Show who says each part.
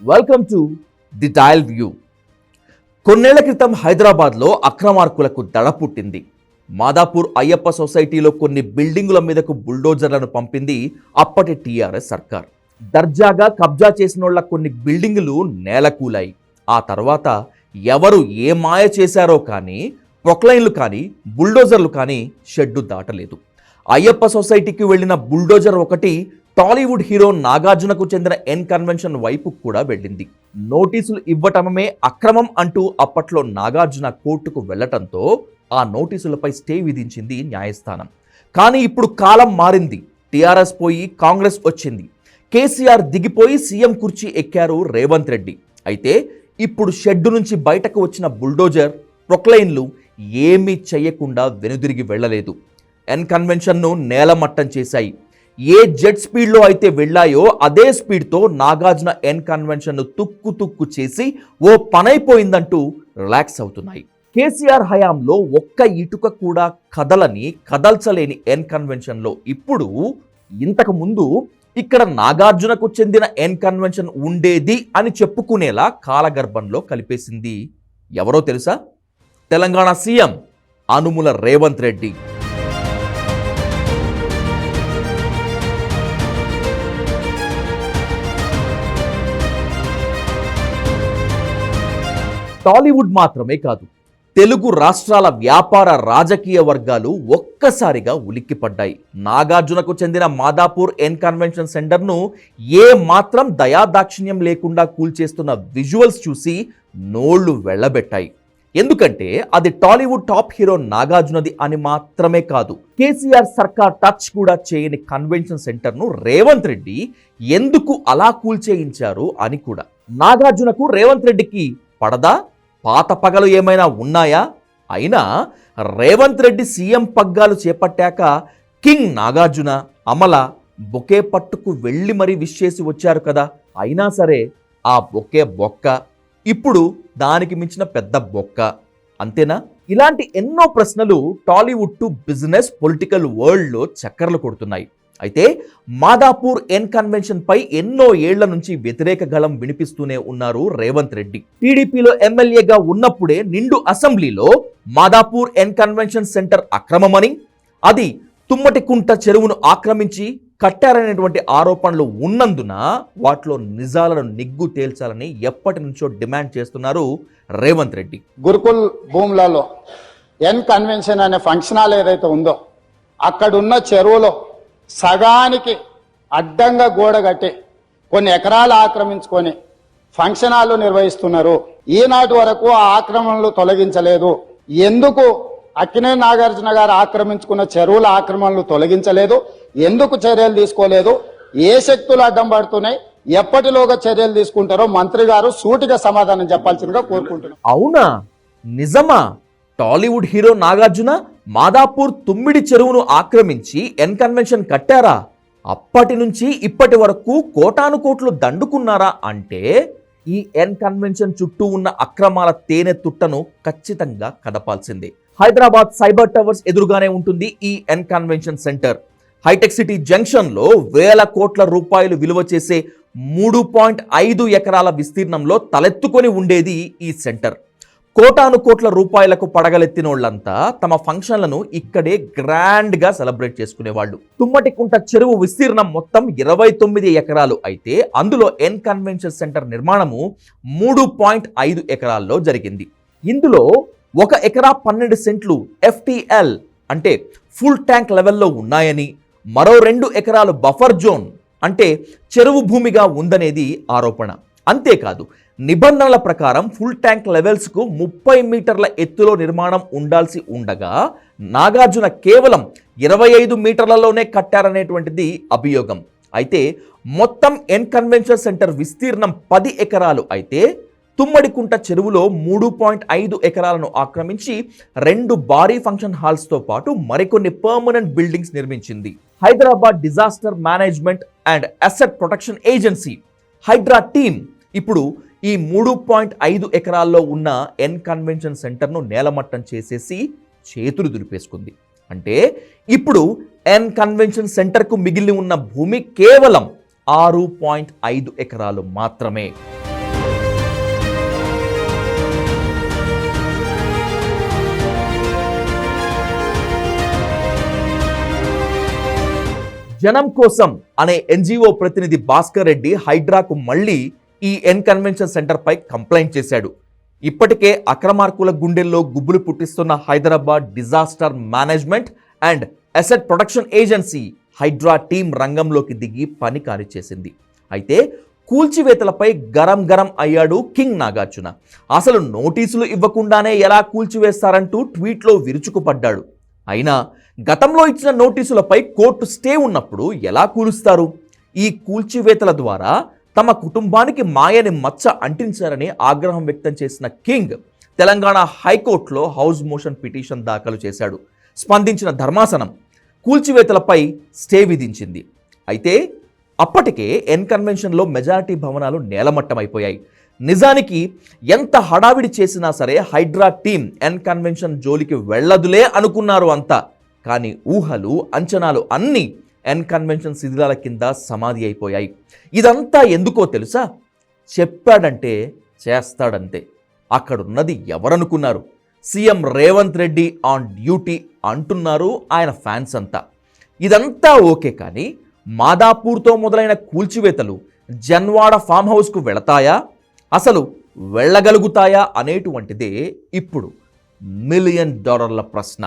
Speaker 1: Welcome to the dial view. కొన్నేళ్ల క్రితం హైదరాబాద్లో అక్రమార్కులకు దడ పుట్టింది. మాదాపూర్ అయ్యప్ప సొసైటీలో కొన్ని బిల్డింగుల మీదకు బుల్డోజర్లను పంపింది అప్పటి టీఆర్ఎస్ సర్కార్. దర్జాగా కబ్జా చేసినోళ్ల కొన్ని బిల్డింగులు నేలకూలాయి. ఆ తర్వాత ఎవరు ఏ మాయ చేశారో కానీ ప్రొక్లైన్లు కానీ బుల్డోజర్లు కానీ షెడ్డు దాటలేదు. అయ్యప్ప సొసైటీకి వెళ్లిన బుల్డోజర్ ఒకటి టాలీవుడ్ హీరో నాగార్జునకు చెందిన ఎన్ కన్వెన్షన్ వైపు కూడా వెళ్ళింది. నోటీసులు ఇవ్వటమే అక్రమం అంటూ అప్పట్లో నాగార్జున కోర్టుకు వెళ్లటంతో ఆ నోటీసులపై స్టే విధించింది న్యాయస్థానం. కానీ ఇప్పుడు కాలం మారింది. టీఆర్ఎస్ పోయి కాంగ్రెస్ వచ్చింది. కేసీఆర్ దిగిపోయి సీఎం కుర్చీ ఎక్కారు రేవంత్ రెడ్డి. అయితే ఇప్పుడు షెడ్డు నుంచి బయటకు వచ్చిన బుల్డోజర్ ప్రొక్లైన్లు ఏమీ చేయకుండా వెనుదిరిగి వెళ్లలేదు. ఎన్ కన్వెన్షన్ను నేలమట్టం చేశాయి. ఏ జెట్ స్పీడ్లో అయితే వెళ్ళాయో అదే స్పీడ్తో నాగార్జున ఎన్ కన్వెన్షన్ను తుక్కు చేసి ఓ పనైపోయిందంటూ రిలాక్స్ అవుతున్నాయి. కేసీఆర్ హయాంలో ఒక్క ఇటుక కూడా కదల్చలేని ఎన్ కన్వెన్షన్లో ఇప్పుడు ఇంతకు ముందు ఇక్కడ నాగార్జునకు చెందిన ఎన్ కన్వెన్షన్ ఉండేది అని చెప్పుకునేలా కాలగర్భంలో కలిపేసింది. ఎవరో తెలుసా? తెలంగాణ సీఎం అనుముల రేవంత్ రెడ్డి. టాలీవుడ్ మాత్రమే కాదు, తెలుగు రాష్ట్రాల వ్యాపార రాజకీయ వర్గాలు ఒక్కసారిగా ఉలిక్కిపడ్డాయి. నాగార్జునకు చెందిన మాదాపూర్ ఎన్ కన్వెన్షన్ సెంటర్ను ఏ మాత్రం దయాదాక్షిణ్యం లేకుండా కూల్చేస్తున్న విజువల్స్ చూసి నోళ్లు వెళ్లబెట్టాయి. ఎందుకంటే అది టాలీవుడ్ టాప్ హీరో నాగార్జునది అని మాత్రమే కాదు, కేసీఆర్ సర్కార్ టచ్ కూడా చేయని కన్వెన్షన్ సెంటర్ను రేవంత్ రెడ్డి ఎందుకు అలా కూల్చేయించారు అని కూడా. నాగార్జునకు రేవంత్ రెడ్డికి పడదా? పాత పగలు ఏమైనా ఉన్నాయా? అయినా రేవంత్ రెడ్డి సీఎం పగ్గాలు చేపట్టాక కింగ్ నాగార్జున, అమల బొకే పట్టుకు వెళ్ళి మరీ విష్ చేసి వచ్చారు కదా. అయినా సరే ఆ బొకే బొక్క, ఇప్పుడు దానికి మించిన పెద్ద బొక్క, అంతేనా? ఇలాంటి ఎన్నో ప్రశ్నలు టాలీవుడ్ టు బిజినెస్ పొలిటికల్ వరల్డ్లో చక్కర్లు కొడుతున్నాయి. అయితే మాదాపూర్ ఎన్ కన్వెన్షన్ పై ఎన్నో ఏళ్ల నుంచి వ్యతిరేక గళం వినిపిస్తూనే ఉన్నారు రేవంత్ రెడ్డి. టీడీపీలో ఎమ్మెల్యేగా ఉన్నప్పుడే నిండు అసెంబ్లీలో మాదాపూర్ ఎన్ కన్వెన్షన్ సెంటర్ అక్రమమని, అది తుమ్మటికుంట చెరువును ఆక్రమించి కట్టారనేటువంటి ఆరోపణలు ఉన్నందున వాటిలో నిజాలను నిగ్గు తేల్చాలని ఎప్పటి నుంచో డిమాండ్ చేస్తున్నారు రేవంత్ రెడ్డి.
Speaker 2: గురుకుల్ భూములలో ఎన్ కన్వెన్షన్ అనే ఫంక్షన్ హాల్ ఏదైతే ఉందో అక్కడున్న చెరువులో సగానికి అడ్డంగా గోడ కట్టి కొన్ని ఎకరాలు ఆక్రమించుకొని ఫంక్షన్ హాల్ నిర్వహిస్తున్నారు. ఈనాటి వరకు ఆ ఆక్రమణలు తొలగించలేదు. ఎందుకు అక్కినేని నాగార్జున గారు ఆక్రమించుకున్న చెరువుల ఆక్రమణలు తొలగించలేదు? ఎందుకు చర్యలు తీసుకోలేదు? ఏ శక్తులు అడ్డం పడుతున్నాయి? ఎప్పటిలోగా చర్యలు తీసుకుంటారో మంత్రి గారు సూటిగా సమాధానం చెప్పాల్సిందిగా కోరుకుంటున్నారు.
Speaker 1: అవునా, నిజమా? టాలీవుడ్ హీరో నాగార్జున మాదాపూర్ తుమ్మిడి చెరువును ఆక్రమించి ఎన్ కన్వెన్షన్ కట్టారా? అప్పటి నుంచి ఇప్పటి వరకు కోటాను కోట్లు దండుకున్నారా? అంటే ఈ ఎన్ కన్వెన్షన్ చుట్టూ ఉన్న అక్రమాల తేనె తుట్టను ఖచ్చితంగా కదపాల్సిందే. హైదరాబాద్ సైబర్ టవర్స్ ఎదురుగానే ఉంటుంది ఈ ఎన్ కన్వెన్షన్ సెంటర్. హైటెక్ సిటీ జంక్షన్లో వేల కోట్ల రూపాయలు విలువ చేసే 3.5 ఎకరాల విస్తీర్ణంలో తలెత్తుకొని ఉండేది ఈ సెంటర్. కోటాను కోట్ల రూపాయలకు పడగలెత్తినోళ్లంతా తమ ఫంక్షన్లను ఇక్కడే గ్రాండ్గా సెలబ్రేట్ చేసుకునేవాళ్ళు. తుమ్మటికుంట చెరువు విస్తీర్ణం మొత్తం 29 ఎకరాలు అయితే అందులో ఎన్ కన్వెన్షన్ సెంటర్ నిర్మాణము 3.5 ఎకరాల్లో జరిగింది. ఇందులో 1 ఎకరా 12 సెంట్లు FTL అంటే ఫుల్ ట్యాంక్ లెవెల్లో ఉన్నాయని, మరో 2 ఎకరాలు బఫర్ జోన్ అంటే చెరువు భూమిగా ఉందనేది ఆరోపణ. అంతేకాదు, నిబంధనల ప్రకారం ఫుల్ ట్యాంక్ లెవెల్స్కు 30 మీటర్ల ఎత్తులో నిర్మాణం ఉండాల్సి ఉండగా నాగార్జున కేవలం 25 మీటర్లలోనే కట్టారనేటువంటిది అభియోగం. అయితే మొత్తం ఎన్ కన్వెన్షన్ సెంటర్ విస్తీర్ణం 10 ఎకరాలు అయితే తుమ్మడికుంట చెరువులో 3.5 ఎకరాలను ఆక్రమించి 2 భారీ ఫంక్షన్ హాల్స్తో పాటు మరికొన్ని పర్మనెంట్ బిల్డింగ్స్ నిర్మించింది. Hyderabad disaster management and asset protection agency HYDRAA team ఇప్పుడు ఈ 3.5 ఎకరాల్లో ఉన్న ఎన్ కన్వెన్షన్ సెంటర్ను నేలమట్టం చేసేసి చేతులు దులిపేసుకుంది. అంటే ఇప్పుడు ఎన్ కన్వెన్షన్ సెంటర్కు మిగిలి ఉన్న భూమి కేవలం 6.5 ఎకరాలు మాత్రమే. జనం కోసం అనే ఎన్జిఓ ప్రతినిధి భాస్కర్ రెడ్డి హైడ్రాకు మళ్ళీ ఈ ఎన్ కన్వెన్షన్ సెంటర్ పై కంప్లైంట్ చేశాడు. ఇప్పటికే అక్రమార్కుల గుండెల్లో గుబులు పుట్టిస్తున్న Hyderabad disaster management and asset protection agency Hydraa team రంగంలోకి దిగి పని కానిచేసింది. అయితే కూల్చివేతలపై గరం అయ్యాడు కింగ్ నాగార్జున. అసలు నోటీసులు ఇవ్వకుండానే ఎలా కూల్చివేస్తారంటూ ట్వీట్లో విరుచుకుపడ్డాడు. అయినా గతంలో ఇచ్చిన నోటీసులపై కోర్టు స్టే ఉన్నప్పుడు ఎలా కూలుస్తారు? ఈ కూల్చివేతల ద్వారా తమ కుటుంబానికి మాయని మచ్చ అంటించారని ఆగ్రహం వ్యక్తం చేసిన కింగ్ తెలంగాణ హైకోర్టులో హౌస్ మోషన్ పిటిషన్ దాఖలు చేశాడు. స్పందించిన ధర్మాసనం కూల్చివేతలపై స్టే విధించింది. అయితే అప్పటికే ఎన్ కన్వెన్షన్లో మెజారిటీ భవనాలు నేలమట్టమైపోయాయి. నిజానికి ఎంత హడావిడి చేసినా సరే హైడ్రా టీం ఎన్ కన్వెన్షన్ జోలికి వెళ్ళదులే అనుకున్నారు అంతా. కానీ ఊహలు అంచనాలు అన్నీ ఎన్ కన్వెన్షన్ శిథిలాల కింద సమాధి అయిపోయాయి. ఇదంతా ఎందుకో తెలుసా? చెప్పాడంటే చేస్తాడంతే. అక్కడున్నది ఎవరనుకున్నారు? CM Revanth Reddy on duty అంటున్నారు ఆయన ఫ్యాన్స్ అంతా. ఇదంతా ఓకే, కానీ మాదాపూర్తో మొదలైన కూల్చివేతలు జన్వాడ ఫామ్ హౌస్కు వెళతాయా, అసలు వెళ్ళగలుగుతాయా అనేటువంటిదే ఇప్పుడు $1 మిలియన్ ప్రశ్న.